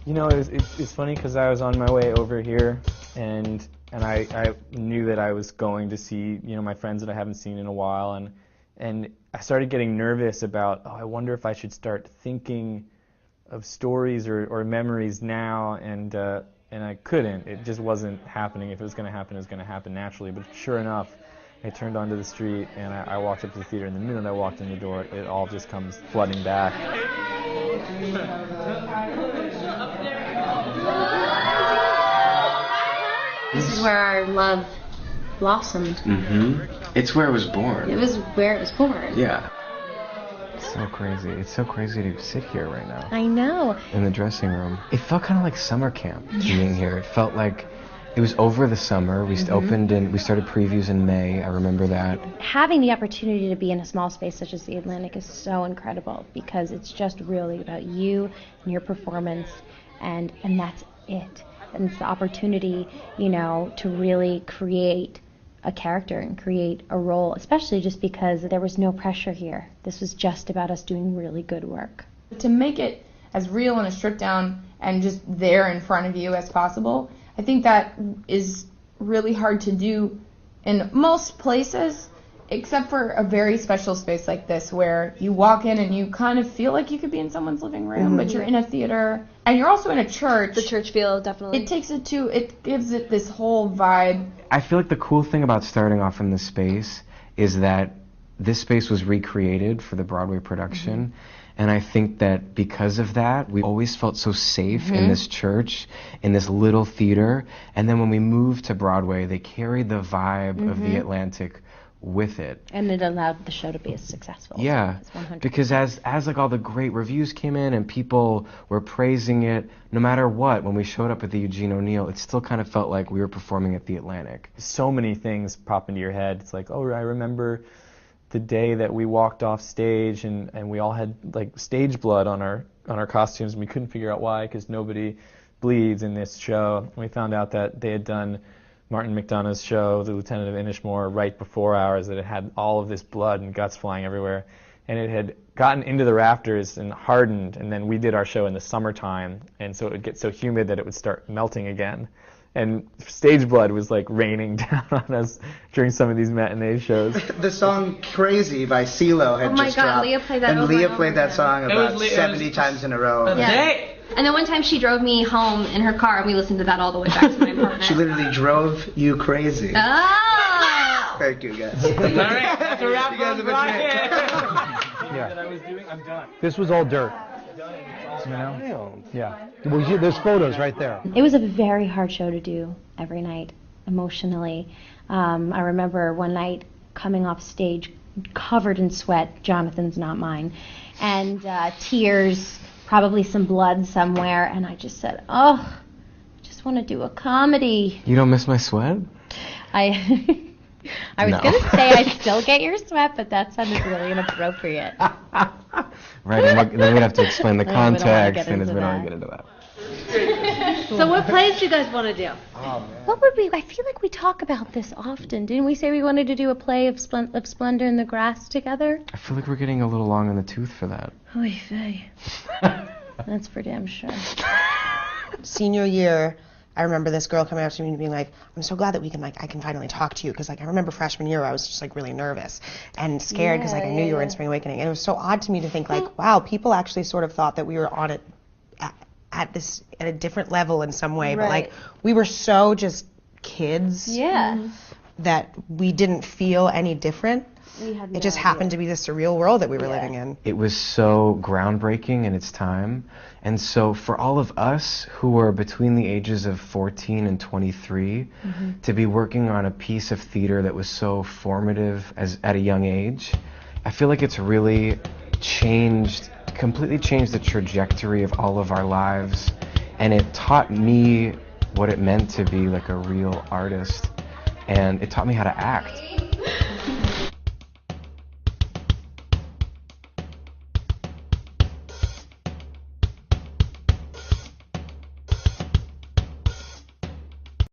You know, it's funny because I was on my way over here, and I knew that I was going to see, you know, my friends that I haven't seen in a while, and I started getting nervous about, oh, I wonder if I should start thinking of stories or memories now, and I couldn't. It just wasn't happening. If it was going to happen, it was going to happen naturally. But sure enough, I turned onto the street and I walked up to the theater, and the minute I walked in the door, it all just comes flooding back. This is where our love blossomed. Mm-hmm. It's where it was born. It was where it was born. Yeah. It's so crazy. It's so crazy to sit here right now. I know. In the dressing room. It felt kind of like summer camp being here. It felt like it was over the summer. We we started previews in May. I remember that. Having the opportunity to be in a small space such as the Atlantic is so incredible because it's just really about you and your performance, and that's it. And it's the opportunity, you know, to really create a character and create a role, especially just because there was no pressure here. This was just about us doing really good work. To make it as real and as stripped down and just there in front of you as possible, I think that is really hard to do in most places, except for a very special space like this where you walk in and you kind of feel like you could be in someone's living room, but you're in a theater and you're also in a church. The church feel, definitely. It gives it this whole vibe. I feel like the cool thing about starting off in this space is that this space was recreated for the Broadway production. And I think that because of that, we always felt so safe in this church, in this little theater. And then when we moved to Broadway, they carried the vibe of the Atlantic with it. And it allowed the show to be as successful. Yeah, because as like all the great reviews came in and people were praising it, no matter what, when we showed up at the Eugene O'Neill, it still kind of felt like we were performing at the Atlantic. So many things pop into your head. It's like, oh, I remember the day that we walked off stage and we all had like stage blood on our costumes, and we couldn't figure out why, because nobody bleeds in this show. And we found out that they had done Martin McDonagh's show, The Lieutenant of Inishmore, right before ours, that it had all of this blood and guts flying everywhere. And it had gotten into the rafters and hardened, and then we did our show in the summertime, and so it would get so humid that it would start melting again. And stage blood was like raining down on us during some of these matinee shows. The song Crazy by CeeLo had just dropped. Oh my God, Leah played that and over Leah and played over that again. song about 70 times in a row. Yeah. And then one time she drove me home in her car and we listened to that all the way back to my apartment. She literally drove you crazy. Oh! Thank you, guys. All right, that's a wrap. You guys have been That I was doing, I'm done. This was all dirt. You know? Yeah. Well, there's photos right there. It was a very hard show to do every night, emotionally. I remember one night coming off stage covered in sweat, Jonathan's, not mine, and tears, probably some blood somewhere, and I just said, oh, I just want to do a comedy. You don't miss my sweat? I was going to say I still get your sweat, but that sounded really inappropriate. Right, and then we'd have to explain the We don't wanna context, get and into we don't want that. to get into that. So what plays do you guys want to do? What would we? I feel like we talk about this often. Didn't we say we wanted to do a play of Splendor in the Grass together? I feel like we're getting a little long in the tooth for that. Oy vey. That's for damn sure. Senior year, I remember this girl coming up to me and being like, I'm so glad that I can finally talk to you, because I remember freshman year I was just really nervous and scared because I knew you were in Spring Awakening, and it was so odd to me to think wow, people actually sort of thought that we were on it at a different level in some way, but we were so just kids that we didn't feel any different. It just happened to be the surreal world that we were living in. It was so groundbreaking in its time, and so for all of us who were between the ages of 14 and 23 to be working on a piece of theater that was so formative at a young age, I feel like it's really completely changed the trajectory of all of our lives, and it taught me what it meant to be like a real artist, and it taught me how to act.